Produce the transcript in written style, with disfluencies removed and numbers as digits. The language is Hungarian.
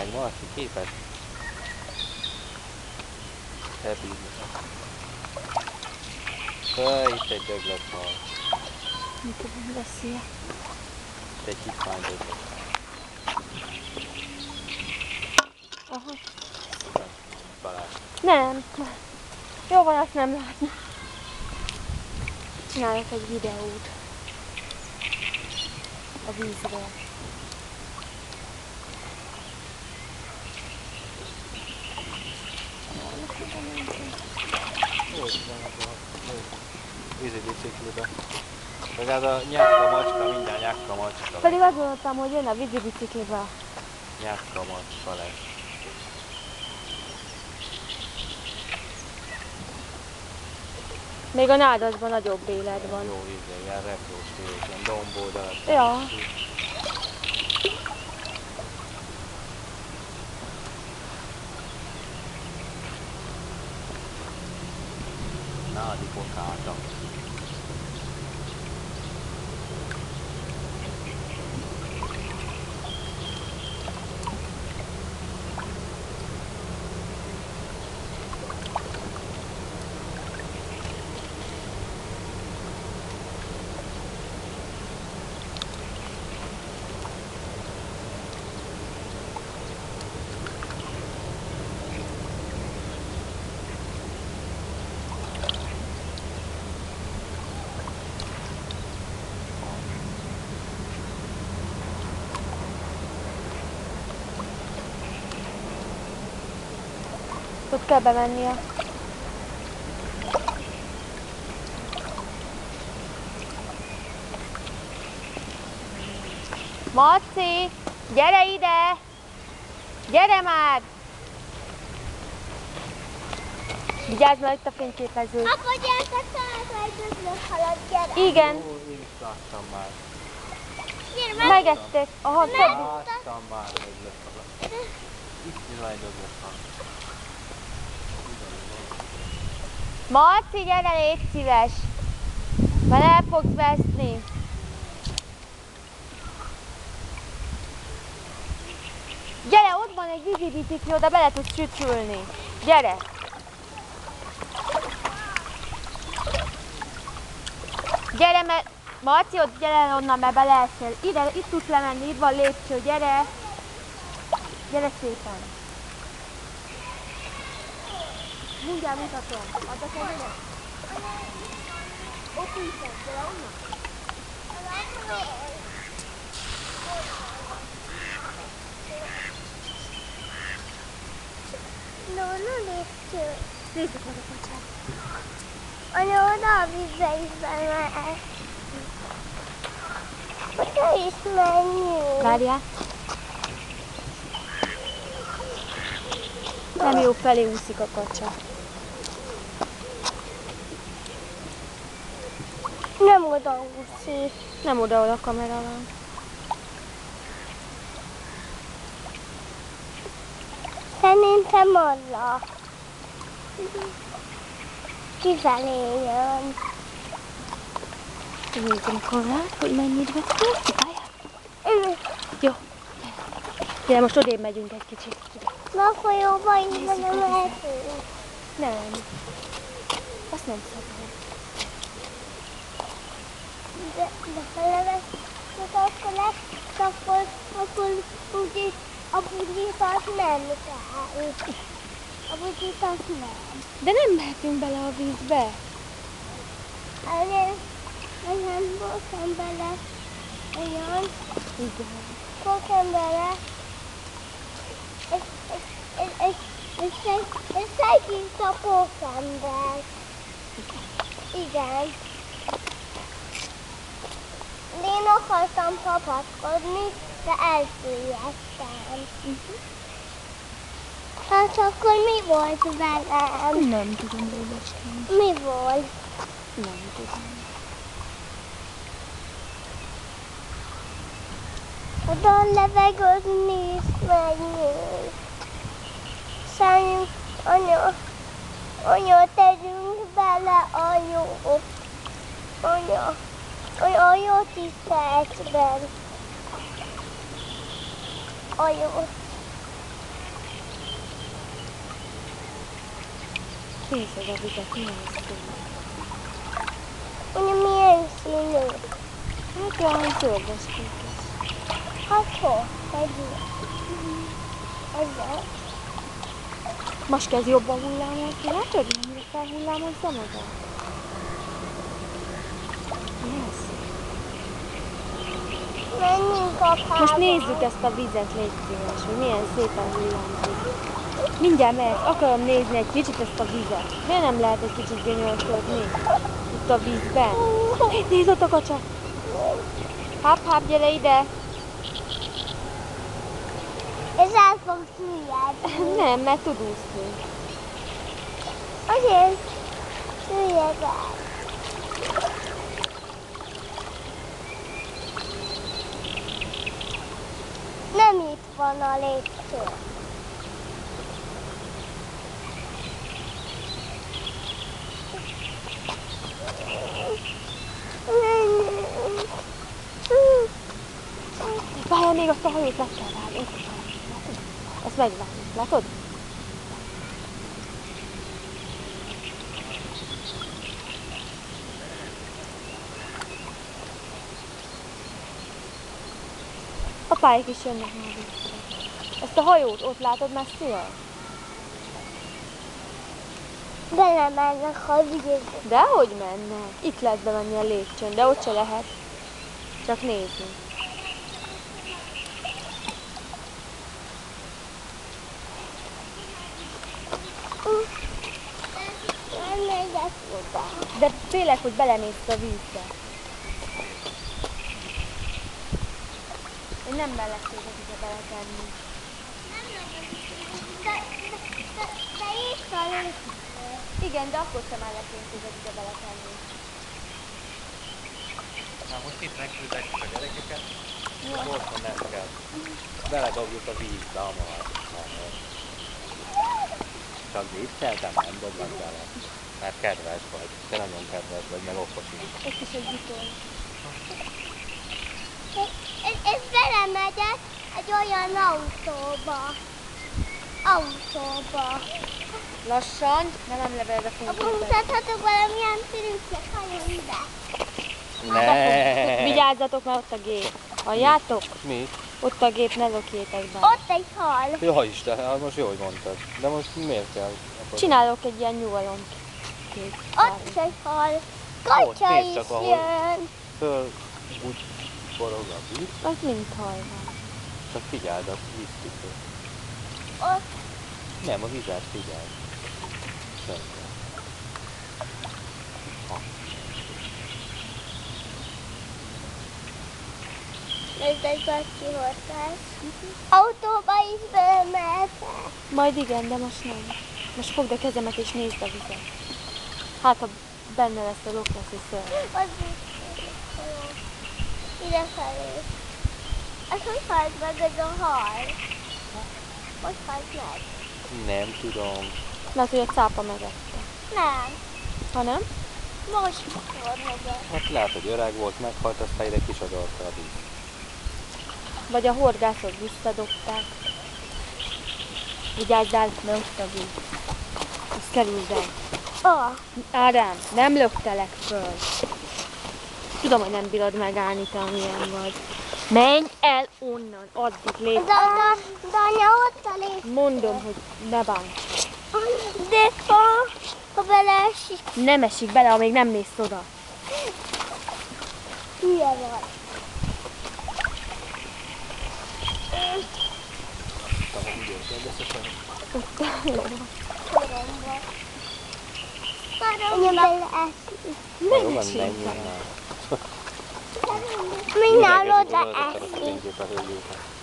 meg, Marci, képet. Itt egy döglött-hal. Mit tudom, veszi-e? Itt egy hitvány döglött. Aha. Balázs. Nem. Jó van, azt nem látni. Csinálok egy videót. A vízről. Vízi biciklibe. Legalább a nyáka macska, minden nyáka macska. Pedig azt gondoltam, hogy jön a vízi biciklibe. Nyáka macska lesz. Még a Nádasban nagyobb élet van. Jó íze, ilyen retrós tévés, ilyen dombódal. Ja. Nádi kokáta. Ott kell bemennie. Marci, gyere ide! Gyere már! Vigyázz, mert itt a fényképező. Apa, gyertek találva egy döglött halat, gyere! Igen. Ó, én is láttam már. Gyere, Megették. Aha, több. Láttam már döglött halat. Itt van egy döglött halat. Marci, gyere, légy szíves! Mert el fogsz veszni. Gyere, ott van egy vízibicikli, oda bele tudsz csücsülni. Gyere! Gyere, mert Marci, ott gyere onnan, mert beleesel. Ide, itt tudsz lemenni, itt van lépcső, gyere! Gyere szépen! Mindjárt mutatom. Adda kell ide? Ott is van, gyere onnan. No, lépcső. Nézzük meg a kacsát. Anya, oda a vízbe is bemehet. Oda is menjünk. Várjál. Nem jó, felé úszik a kacsa. Nem oda úszik. Nem oda a kamera van. Szerintem arra. Kifelé jön. Nézzem a kamerát, hogy mennyit vettél. Kipálják? Jó. Gyere, most odébb megyünk egy kicsit. Na, a folyóba innen nem mehetünk. Nem. Azt nem szabad. De ha levesznek, akkor lesz, akkor úgyis a bugyit azt nem kell. A bugyit azt nem. De nem mehetünk bele a vízbe. Olyan bókán bele. Olyan. Igen. Bókán bele. Ez segít a pókember. Igen. Én akartam kapaszkodni, de elsüllyedtem. Hát akkor mi volt velem? Nem tudom, Róbecském. Mi volt? Nem tudom. Oda levegőzni is menjünk. Szálljunk, anya, tegyünk bele a jót. Anya, a jót is egyben. A jót. Nézd a vizet, milyen színű. Anya, milyen színű? Hát olyan zöldes-kékes. Hát hol? Együtt. Ezzel. Most kezd jobban hullámozni, látod, mennyire felhullámozza magát? Yes. Menjünk apába. Most nézzük ezt a vizet, légy szíves, hogy milyen szépen hullámzik. Mindjárt megyek, akarom nézni egy kicsit ezt a vizet. Miért nem lehet egy kicsit gyönyörködni itt a vízben? Nézd ott a kacsa! Háp, gyere ide! És el fog süllyedni. Nem, mert tud úszni. Azért süllyed el. Nem itt van a lépcső. Várjál, még azt a hajót le kell várni. Ott a hajó, látod? Ezt megvárjuk, látod? Apáik is jönnek már vissza. Ezt a hajót ott látod messzire? Belemennek a vízbe. Dehogy mennek. Itt lehet bemenni a lépcsőn, de ott se lehet. Csak nézni. Nem megyek oda. De félek, hogy belemész a vízbe. Én nem beleszék a vízbe beletenni. De itt a lépcső. Igen, de akkor sem mellettünk a vízbe beletenni. Na most itt megküldetjük a gyerekeket, gyorsan nem kell. Beledobjuk a vízbe hamar. Csak vicceltem, nem dobnak bele. Mert kedves vagy, te nagyon kedves vagy, meg okos is. Ott is egy vitol. És belemegyek egy olyan autóba. Lassan, de nem levelve fogunk Akkor mutathatok valamilyen trükket, halljon ide. Ne. Vigyázzatok, mert ott a gép. Halljátok? Mi? Ott a gép, ne lökjétek be. Ott egy hal. Ja Isten, hát most jó, hogy mondtad. De most miért kell? Csinálok egy ilyen nyugalom. Ott is egy hal. Kacsa nézd is csak, ahol. jön. Föl úgy forog a víz, Az mind hal van. csak figyeld a víztükör. Ott Nem, a vizet figyeld. Semmi. ez egy bacsi hordás. Autóba is belemehetek. Majd igen, de most nem. Most fogd a kezemet és nézd a vizet. Hát, ha benne lesz a loklaszi szöl. Az is jó. Idefelé. Ez hogy halt meg ez a hal? Hogy halt meg? Nem tudom. Lehet, hogy a cápa megette. Nem. Ha nem? Most fog meg. Hát lehet, hogy öreg volt, meghalt, aztán ide kisodorta a víz. Vagy a horgászok visszadobták. Vigyázzál, ne ott a víz. Azt kerüld el. Ádám, nem löktelek föl. Tudom, hogy nem bírod megállni, te amilyen vagy. Menj el onnan, addig légy. De anya ott a lép. Mondom, hogy ne bánj. De ha beleesik, Nem esik bele, amíg nem mész oda. hülye vagy. Anya beleesik. Jó van, menjünk már. Mi nálad Megnézzük, hogy leesik. a hölgyét a hölgyét.